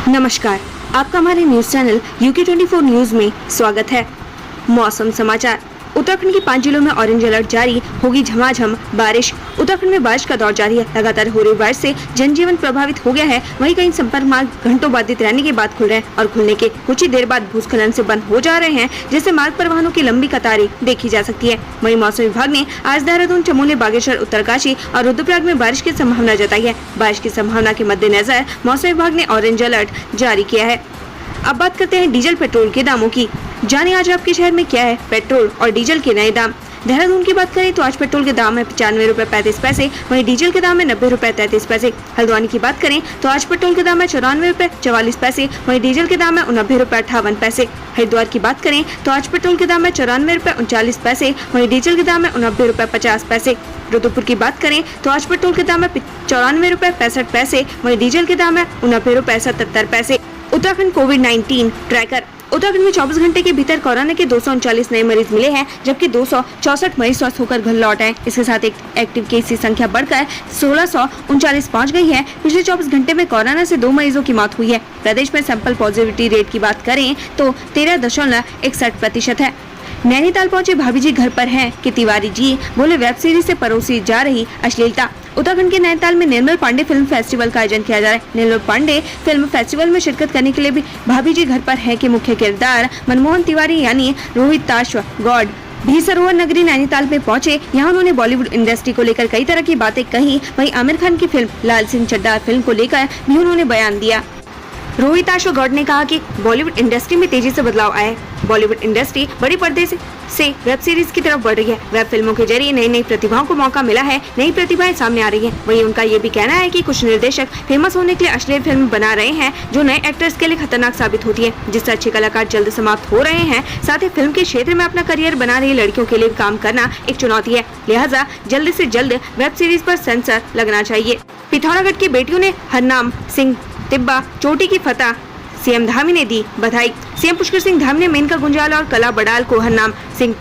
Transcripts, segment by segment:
नमस्कार, आपका हमारे न्यूज चैनल UK24 न्यूज में स्वागत है। मौसम समाचार। उत्तराखंड के 5 जिलों में ऑरेंज अलर्ट जारी, होगी झमाझम बारिश। उत्तराखंड में बारिश का दौर जारी है। लगातार हो रही बारिश से जनजीवन प्रभावित हो गया है। वहीं कई संपर्क मार्ग घंटों बाधित रहने के बाद खुल रहे हैं और खुलने के कुछ ही देर बाद भूस्खलन से बंद हो जा रहे हैं, जिससे मार्ग पर वाहनों की लंबी कतारें देखी जा सकती है। वहीं मौसम विभाग ने आज देहरादून, चमोली, बागेश्वर, उत्तरकाशी और रुद्रप्रयाग में बारिश की संभावना जताई है। बारिश की संभावना के मद्देनजर मौसम विभाग ने ऑरेंज अलर्ट जारी किया है। अब बात करते हैं डीजल पेट्रोल के दामों की। जानिए आज आपके शहर में क्या है पेट्रोल और डीजल के नए दाम। देहरादून की बात करें तो आज पेट्रोल के दाम है 95 रुपए 35 पैसे, वहीं डीजल के दाम है 90 रुपए 33 पैसे। हल्द्वानी की बात करें तो आज पेट्रोल के दाम है 94 रुपए 44 पैसे, वहीं डीजल के दाम है 89 रुपए 58 पैसे। हरिद्वार की बात करें तो आज पेट्रोल के दाम है 94 रुपए 39 पैसे, वहीं डीजल के दाम है 89 रुपए 50 पैसे। रुद्रपुर की बात करें तो आज पेट्रोल के दाम है 94 रुपए 65 पैसे, वहीं डीजल के दाम है 89 रुपए 77 पैसे। उत्तराखंड कोविड-19 ट्रैकर। उत्तराखंड में 24 घंटे के भीतर कोरोना के 239 नए मरीज मिले हैं, जबकि 264 मरीज स्वस्थ होकर घर लौट आए। इसके साथ एक एक्टिव केस की संख्या बढ़कर 1639 पहुंच गई है। पिछले 24 घंटे में कोरोना से 2 मरीजों की मौत हुई है। प्रदेश में सैंपल पॉजिटिविटी रेट की बात करें तो 13.61% है। नैनीताल पहुंचे भाभी जी घर पर हैं कि तिवारी जी, बोले वेब सीरीज से परोसी जा रही अश्लीलता। उत्तराखंड के नैनीताल में निर्मल पांडे फिल्म फेस्टिवल का आयोजन किया जा रहा है। निर्मल पांडे फिल्म फेस्टिवल में शिरकत करने के लिए भी भाभी जी घर पर है के मुख्य किरदार मनमोहन तिवारी यानी रोहिताश्व गौड़ भी सरोवर नगरी नैनीताल में पहुंचे। यहाँ उन्होंने बॉलीवुड इंडस्ट्री को लेकर कई तरह की बातें कही। वहीं आमिर खान की फिल्म लाल सिंह चड्ढा फिल्म को लेकर भी उन्होंने बयान दिया। रोहिताश्व गौड़ ने कहा कि बॉलीवुड इंडस्ट्री में तेजी से बदलाव आया है। बॉलीवुड इंडस्ट्री बड़ी पर्दे से वेब सीरीज की तरफ बढ़ रही है। वेब फिल्मों के जरिए नई नई प्रतिभाओं को मौका मिला है, नई प्रतिभाएं सामने आ रही हैं। वहीं उनका ये भी कहना है कि कुछ निर्देशक फेमस होने के लिए अश्लील फिल्म बना रहे हैं, जो नए एक्टर्स के लिए खतरनाक साबित होती है, जिससे अच्छे कलाकार जल्द समाप्त हो रहे हैं। साथ ही फिल्म के क्षेत्र में अपना करियर बना रही लड़कियों के लिए काम करना एक चुनौती है, लिहाजा जल्द से जल्द वेब सीरीज पर सेंसर लगना चाहिए। पिथौरागढ़ की बेटियों ने हरनाम सिंह तिब्बा चोटी की फतह सीएम धामी ने दी बधाई। सीएम पुष्कर सिंह धामी ने मेनका गुंजाल और कला बड़ाल को हरनाम सिंह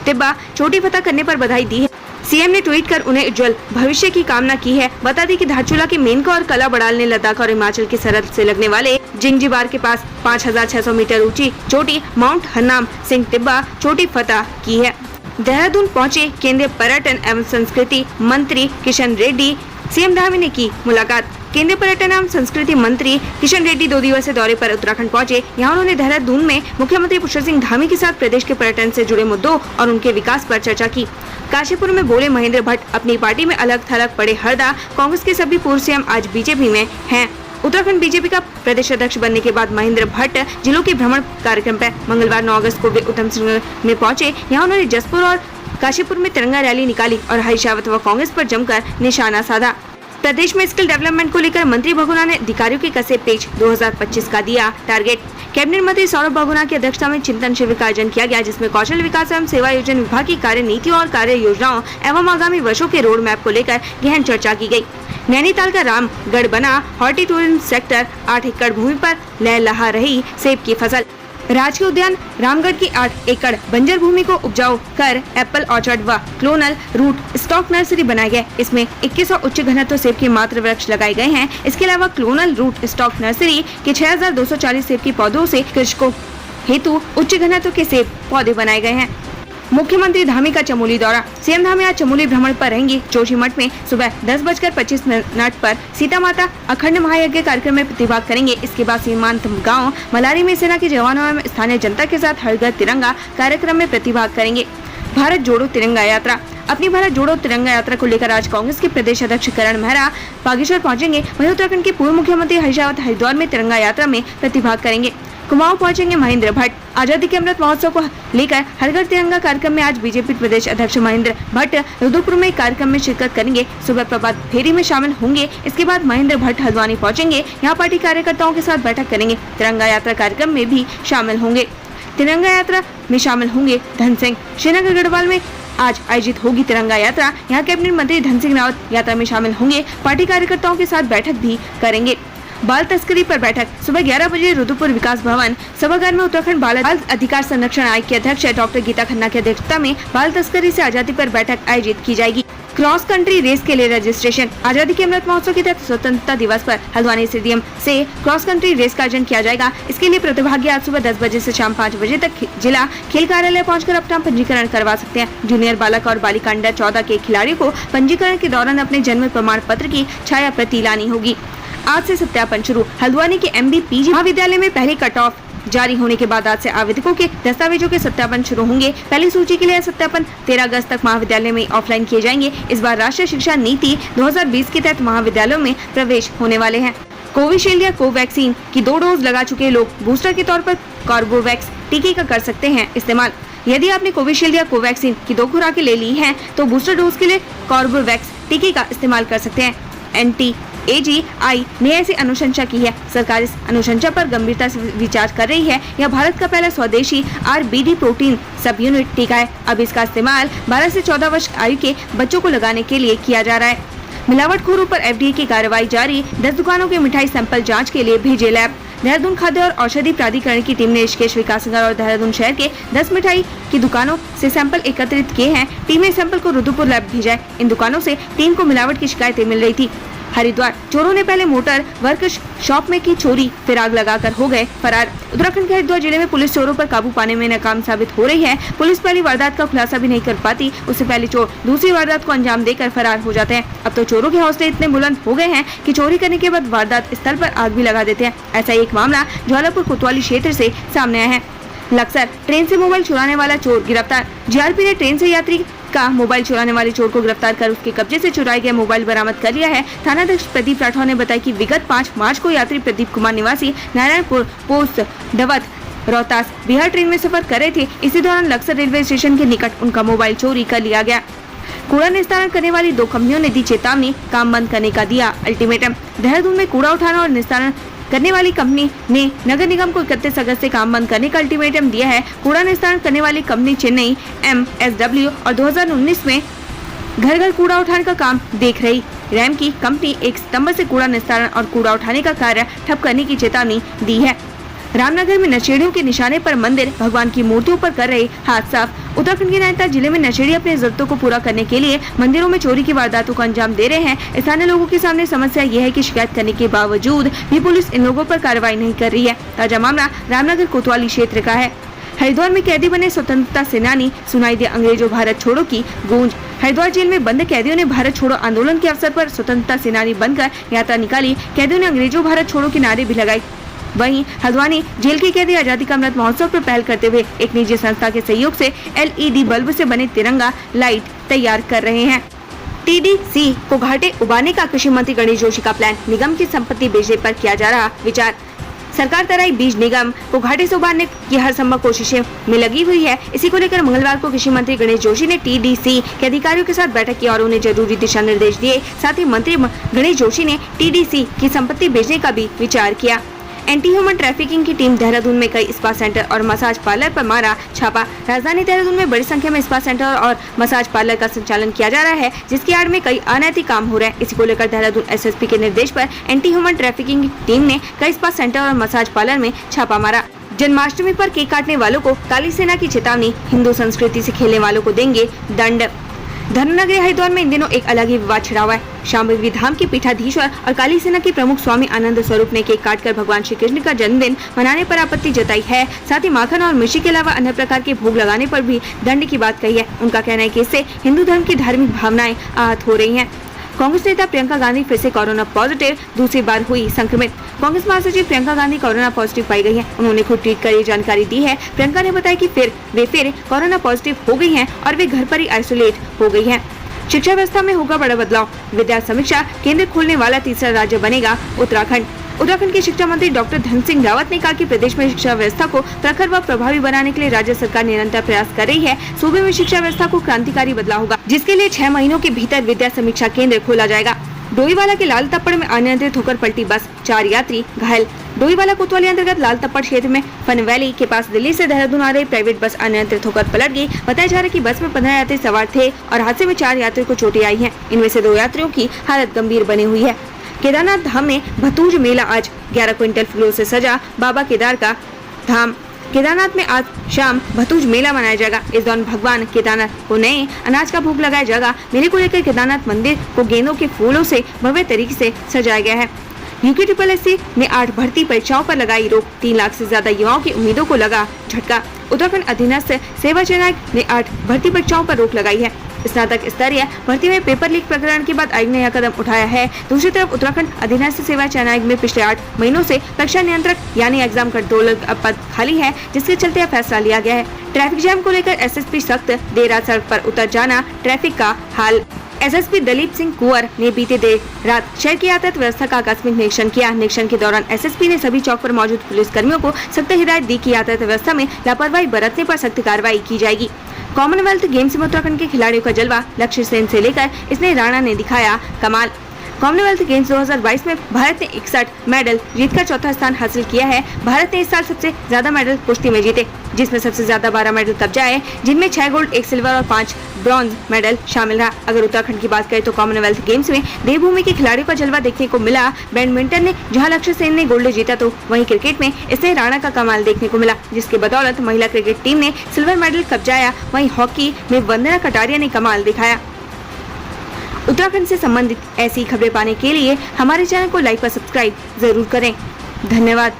तिब्बा चोटी फतह करने पर बधाई दी है। सीएम ने ट्वीट कर उन्हें उज्जवल भविष्य की कामना की है। बता दें कि धारचूला की मेनका और कला बड़ाल ने लद्दाख और हिमाचल की सरहद से लगने वाले जिंजीबार के पास 5600 मीटर ऊंची चोटी माउंट हरनाम सिंह तिब्बा चोटी फतह की है। देहरादून पहुंचे केंद्रीय पर्यटन एवं संस्कृति मंत्री किशन रेड्डी। सीएम धामी ने की मुलाकात। केंद्रीय पर्यटन एवं संस्कृति मंत्री किशन रेड्डी 2 दिवसीय दौरे पर उत्तराखंड पहुंचे। यहाँ उन्होंने देहरादून में मुख्यमंत्री पुष्कर सिंह धामी के साथ प्रदेश के पर्यटन से जुड़े मुद्दों और उनके विकास पर चर्चा की। काशीपुर में बोले महेंद्र भट्ट, अपनी पार्टी में अलग थलग पड़े हरदा। कांग्रेस के सभी पूर्व सीएम आज बीजेपी में हैं। उत्तराखंड बीजेपी का प्रदेश अध्यक्ष बनने के बाद महेंद्र भट्ट जिलों के भ्रमण कार्यक्रम पर मंगलवार 9 अगस्त को वे उधमसिंह में पहुंचे। यहाँ उन्होंने जसपुर और काशीपुर में तिरंगा रैली निकाली और हरीश रावत व कांग्रेस पर जमकर निशाना साधा। प्रदेश में स्किल डेवलपमेंट को लेकर मंत्री बहुगुणा ने अधिकारियों के कसे पेच 2025 का दिया टारगेट। कैबिनेट मंत्री सौरभ बहुगुणा की अध्यक्षता में चिंतन शिविर का आयोजन किया गया, जिसमें कौशल विकास एवं सेवा योजना विभाग की कार्य नीतियों और कार्य योजनाओं एवं आगामी वर्षों के रोड मैप को लेकर गहन चर्चा की गई। नैनीताल का रामगढ़ बना हॉर्टी टूरिज्म सेक्टर। 8 एकड़ भूमि पर लहलहा रही सेब की फसल। राजकीय उद्यान रामगढ़ की 8 एकड़ बंजर भूमि को उपजाऊ कर एप्पल ऑर्चर्ड व क्लोनल रूट स्टॉक नर्सरी बनाया गया। इसमें 2100 उच्च घनत्व सेब के मात्र वृक्ष लगाए गए हैं। इसके अलावा क्लोनल रूट स्टॉक नर्सरी के 6240 सेब के पौधों से कृषकों हेतु उच्च घनत्व के सेब पौधे बनाए गए हैं। मुख्यमंत्री धामी का चमोली दौरा। सीएम धामी आज चमोली भ्रमण पर रहेंगी। जोशीमठ में सुबह 10:25 पर सीता माता अखंड महायज्ञ कार्यक्रम में प्रतिभाग करेंगे। इसके बाद सीमांत गांव मलारी में सेना के जवानों एवं स्थानीय जनता के साथ हर घर तिरंगा कार्यक्रम में प्रतिभाग करेंगे। भारत जोड़ो तिरंगा यात्रा। अपनी भारत जोड़ो तिरंगा यात्रा को लेकर आज कांग्रेस के प्रदेश अध्यक्ष करण मेहरा बागेश्वर पहुंचेंगे। वहीं उत्तराखंड के पूर्व मुख्यमंत्री हरीश रावत हरिद्वार में तिरंगा यात्रा में प्रतिभाग करेंगे। कुमाऊं पहुंचेंगे महेंद्र भट्ट। आजादी के अमृत महोत्सव को लेकर हर घर तिरंगा कार्यक्रम में आज बीजेपी प्रदेश अध्यक्ष महेंद्र भट्ट रुद्रपुर में कार्यक्रम में शिरकत करेंगे। सुबह प्रभात फेरी में शामिल होंगे। इसके बाद महेंद्र भट्ट हल्द्वानी पहुंचेंगे। यहाँ पार्टी कार्यकर्ताओं के साथ बैठक करेंगे। तिरंगा यात्रा कार्यक्रम में भी शामिल होंगे। तिरंगा यात्रा में शामिल होंगे धन सिंह। श्रीनगर गढ़वाल में आज आयोजित होगी तिरंगा यात्रा। यहाँ कैबिनेट मंत्री धन सिंह रावत यात्रा में शामिल होंगे। पार्टी कार्यकर्ताओं के साथ बैठक भी करेंगे। बाल तस्करी पर बैठक सुबह 11 बजे रुद्रपुर विकास भवन सभागार में उत्तराखंड बाल अधिकार संरक्षण आयोग की अध्यक्ष डॉक्टर गीता खन्ना की अध्यक्षता में बाल तस्करी से आजादी पर बैठक आयोजित की जाएगी। क्रॉस कंट्री रेस के लिए रजिस्ट्रेशन। आजादी के अमृत महोत्सव के तहत स्वतंत्रता दिवस पर हल्द्वानी स्टेडियम से क्रॉस कंट्री रेस का आयोजन किया जाएगा। इसके लिए प्रतिभागी आज सुबह 10 बजे से शाम 5 बजे तक जिला खेल कार्यालय पहुंचकर अपना पंजीकरण करवा सकते हैं। जूनियर बालक और बालिका अंडर 14 के खिलाड़ियों को पंजीकरण के दौरान अपने जन्म प्रमाण पत्र की छाया प्रति लानी होगी। आज से सत्यापन शुरू। हल्द्वानी के MB-PG महाविद्यालय में पहले कट ऑफ जारी होने के बाद आज से आवेदकों के दस्तावेजों के सत्यापन शुरू होंगे। पहली सूची के लिए सत्यापन 13 अगस्त तक महाविद्यालय में ऑफलाइन किए जाएंगे। इस बार राष्ट्रीय शिक्षा नीति 2020 के तहत महाविद्यालयों में प्रवेश होने वाले हैं। कोविशील्ड या कोवैक्सीन की 2 डोज लगा चुके लोग बूस्टर के तौर पर कॉर्बोवैक्स टीके का कर सकते हैं इस्तेमाल। यदि आपने कोविशील्ड या कोवैक्सीन की 2 खुराकें ले ली हैं, तो बूस्टर डोज के लिए कॉर्बोवैक्स टीके का इस्तेमाल कर सकते हैं। NTAGI ने ऐसी अनुशंसा की है। सरकार इस अनुशंसा पर गंभीरता से विचार कर रही है। यह भारत का पहला स्वदेशी RBD प्रोटीन सब यूनिट टीका है। अब इसका इस्तेमाल 12 से 14 वर्ष आयु के बच्चों को लगाने के लिए किया जा रहा है। मिलावटखोरों पर FDA की कार्रवाई जारी। 10 दुकानों के मिठाई सैंपल जांच के लिए भेजे लैब। देहरादून खाद्य और औषधि प्राधिकरण की टीम ने ऋषिकेश, विकासनगर और देहरादून शहर के 10 मिठाई की दुकानों से सैंपल एकत्रित किए हैं। टीम ने सैंपल को रुद्रपुर लैब भेजा है। इन दुकानों से टीम को मिलावट की शिकायतें मिल रही थी। हरिद्वार चोरों ने पहले मोटर वर्कशॉप में की चोरी, फिर आग लगाकर हो गए फरार। उत्तराखंड के हरिद्वार जिले में पुलिस चोरों पर काबू पाने में नाकाम साबित हो रही है। पुलिस पहली वारदात का खुलासा भी नहीं कर पाती, उससे पहले चोर दूसरी वारदात को अंजाम देकर फरार हो जाते हैं। अब तो चोरों के हौसले इतने बुलंद हो गए हैं कि चोरी करने के बाद वारदात स्थल पर आग भी लगा देते हैं। ऐसा एक मामला ज्वालापुर कोतवाली क्षेत्र से सामने आया है। लक्सर ट्रेन से मोबाइल चुराने वाला चोर गिरफ्तार। GRP ने ट्रेन से यात्री का मोबाइल चुराने वाले चोर को गिरफ्तार कर उसके कब्जे से चुराए गए मोबाइल बरामद कर लिया है। थानाध्यक्ष प्रदीप राठौर ने बताया कि विगत 5 मार्च को यात्री प्रदीप कुमार निवासी नारायणपुर पोस्ट डवत रोहतास बिहार ट्रेन में सफर कर रहे थे। इसी दौरान लक्सर रेलवे स्टेशन के निकट उनका मोबाइल चोरी कर लिया गया। कूड़ा निस्तारण करने वाली 2 कंपनियों ने दी चेतावनी, काम बंद करने का दिया अल्टीमेटम। देहरादून में कूड़ा उठाना और निस्तारण करने वाली कंपनी ने नगर निगम को 31 अगस्त से काम बंद करने का अल्टीमेटम दिया है। कूड़ा निस्तारण करने वाली कंपनी चेन्नई MSW और 2019 में घर घर कूड़ा उठाने का काम देख रही रैम की कंपनी 1 सितंबर से कूड़ा निस्तारण और कूड़ा उठाने का कार्य ठप करने की चेतावनी दी है। रामनगर में नशेड़ियों के निशाने पर मंदिर, भगवान की मूर्तियों पर कर रहे हाथ साफ। उत्तराखंड के नैनीताल जिले में नशेड़ी अपनी जरूरतों को पूरा करने के लिए मंदिरों में चोरी की वारदातों को अंजाम दे रहे हैं। स्थानीय लोगों के सामने समस्या यह है कि शिकायत करने के बावजूद भी पुलिस इन लोगों पर कार्रवाई नहीं कर रही है। ताजा मामला रामनगर कोतवाली क्षेत्र का है। हरिद्वार में कैदी बने स्वतंत्रता सेनानी, सुनाई दे अंग्रेजों भारत छोड़ो की गूंज। हरिद्वार जेल में बंद कैदियों ने भारत छोड़ो आंदोलन के अवसर पर स्वतंत्रता सेनानी बनकर यात्रा निकाली। कैदियों ने अंग्रेजों भारत छोड़ो के नारे भी लगाए। वहीं हल्द्वानी जेल के कैदी आजादी का अमृत महोत्सव पर पहल करते हुए एक निजी संस्था के सहयोग से LED बल्ब से बने तिरंगा लाइट तैयार कर रहे हैं। TDC को घाटे उबारने का कृषि मंत्री गणेश जोशी का प्लान। निगम की संपत्ति बेचने पर किया जा रहा विचार। सरकार तराई बीज निगम को घाटे से उबारने की हर संभव कोशिशें में लगी हुई है। इसी को लेकर मंगलवार को कृषि मंत्री गणेश जोशी ने TDC के अधिकारियों के साथ बैठक की और उन्हें जरूरी दिशा निर्देश दिए। साथ ही मंत्री गणेश जोशी ने TDC की संपत्ति बेचने का भी विचार किया। एंटी ह्यूमन ट्रैफिकिंग की टीम देहरादून में कई स्पा सेंटर और मसाज पार्लर पर मारा छापा। राजधानी देहरादून में बड़ी संख्या में स्पा सेंटर और मसाज पार्लर का संचालन किया जा रहा है, जिसकी आड़ में कई अनैतिक काम हो रहे हैं। इसी को लेकर देहरादून SSP के निर्देश पर एंटी ह्यूमन ट्रैफिकिंग की टीम ने कई स्पा सेंटर और मसाज पार्लर में छापा मारा। जन्माष्टमी पर केक काटने वालों को काली सेना की चेतावनी। हिंदू संस्कृति से खेलने वालों को देंगे दंड। धर्मनगरी हरिद्वार में इन दिनों एक अलग ही विवाद छिड़ा हुआ है। शांभवी धाम के पीठाधीश्वर और काली सेना के प्रमुख स्वामी आनंद स्वरूप ने केक काटकर भगवान श्री कृष्ण का जन्मदिन मनाने पर आपत्ति जताई है। साथ ही माखन और मिर्ची के अलावा अन्य प्रकार के भोग लगाने पर भी दंड की बात कही है। उनका कहना है कि इससे हिंदू धर्म की धार्मिक भावनाएं आहत हो रही हैं। कांग्रेस नेता प्रियंका गांधी फिर से कोरोना पॉजिटिव, दूसरी बार हुई संक्रमित। कांग्रेस महासचिव प्रियंका गांधी कोरोना पॉजिटिव पाई गई हैं। उन्होंने खुद ट्वीट कर ये जानकारी दी है। प्रियंका ने बताया कि वे फिर कोरोना पॉजिटिव हो गई हैं और वे घर पर ही आइसोलेट हो गई हैं। शिक्षा व्यवस्था में होगा बड़ा बदलाव। विद्या समीक्षा केंद्र खोलने वाला तीसरा राज्य बनेगा उत्तराखंड। उत्तराखंड के शिक्षा मंत्री डॉक्टर धन सिंह रावत ने कहा कि प्रदेश में शिक्षा व्यवस्था को प्रखर व प्रभावी बनाने के लिए राज्य सरकार निरंतर प्रयास कर रही है। सूबे में शिक्षा व्यवस्था को क्रांतिकारी बदलाव होगा, जिसके लिए 6 महीनों के भीतर विद्या समीक्षा केंद्र खोला जाएगा। डोईवाला के लाल तप्पड़ में अनियंत्रित होकर पलटी बस, 4 यात्री घायल। डोईवाला कोतवाली अंतर्गत लाल तप्पड़ क्षेत्र में फन वैली के पास दिल्ली से देहरादून आ रही प्राइवेट बस अनियंत्रित होकर पलट गई। बताया जा रहा है कि बस में 15 यात्री सवार थे और हादसे में 4 यात्रियों को चोटें आई हैं। इनमें से 2 यात्रियों की हालत गंभीर बनी हुई है। केदारनाथ धाम में भतूज मेला आज 11 क्विंटल फूलों से सजा बाबा केदार का धाम। केदारनाथ में आज शाम भतूज मेला मनाया जाएगा। इस दौरान भगवान केदारनाथ को नए अनाज का भोग लगाया जाएगा। मेले को लेकर केदारनाथ मंदिर को गेंदों के फूलों से भव्य तरीके से सजाया गया है। यूकेटीपीएससी ने 8 भर्ती परीक्षाओं पर लगाई रोक। 3 लाख से ज्यादा युवाओं की उम्मीदों को लगा झटका। उत्तराखंड अधीनस्थ सेवा चयन आयोग ने 8 भर्ती परीक्षाओं पर रोक लगाई है। स्नातक स्तरीय भर्ती में पेपर लीक प्रकरण के बाद आयोग ने यह कदम उठाया है। दूसरी तरफ उत्तराखंड अधीनस्थ सेवा चयन आयोग में पिछले 8 महीनों से परीक्षा नियंत्रक यानी एग्जाम कंट्रोलर पद खाली है, जिसके चलते यह फैसला लिया गया है। ट्रैफिक जैम को लेकर एसएसपी सख्त, देर रात सड़क पर उतर जाना ट्रैफिक का हाल। एसएसपी दलीप सिंह कुंवर ने बीते देर रात शहर की यातायात व्यवस्था का आकस्मिक निरीक्षण किया। निरीक्षण के दौरान एसएसपी ने सभी चौक पर मौजूद पुलिस कर्मियों को सख्त हिदायत दी कि यातायात व्यवस्था में लापरवाही बरतने पर सख्त कार्रवाई की जाएगी। कॉमनवेल्थ गेम्स में उत्तराखंड के खिलाड़ियों का जलवा, लक्ष्य सेन से लेकर इसने राणा ने दिखाया कमाल। कॉमनवेल्थ गेम्स 2022 में भारत ने 61 मेडल जीतकर चौथा स्थान हासिल किया है। भारत ने इस साल सबसे ज्यादा मेडल कुश्ती में जीते, जिसमें सबसे ज्यादा 12 मेडल कब्जा है, जिनमें 6 गोल्ड, 1 सिल्वर और 5 ब्रॉन्ज मेडल शामिल रहा। अगर उत्तराखंड की बात करें तो कॉमनवेल्थ गेम्स में देवभूमि के खिलाड़ियों का जलवा देखने को मिला। बैडमिंटन ने जहां लक्ष्य सेन ने गोल्ड जीता, तो वहीं क्रिकेट में इसने राणा का कमाल देखने को मिला, जिसके बदौलत महिला क्रिकेट टीम ने सिल्वर मेडल कब्जाया। वहीं हॉकी में वंदना कटारिया ने कमाल दिखाया। उत्तराखंड से संबंधित ऐसी खबरें पाने के लिए हमारे चैनल को लाइक और सब्सक्राइब जरूर करें। धन्यवाद।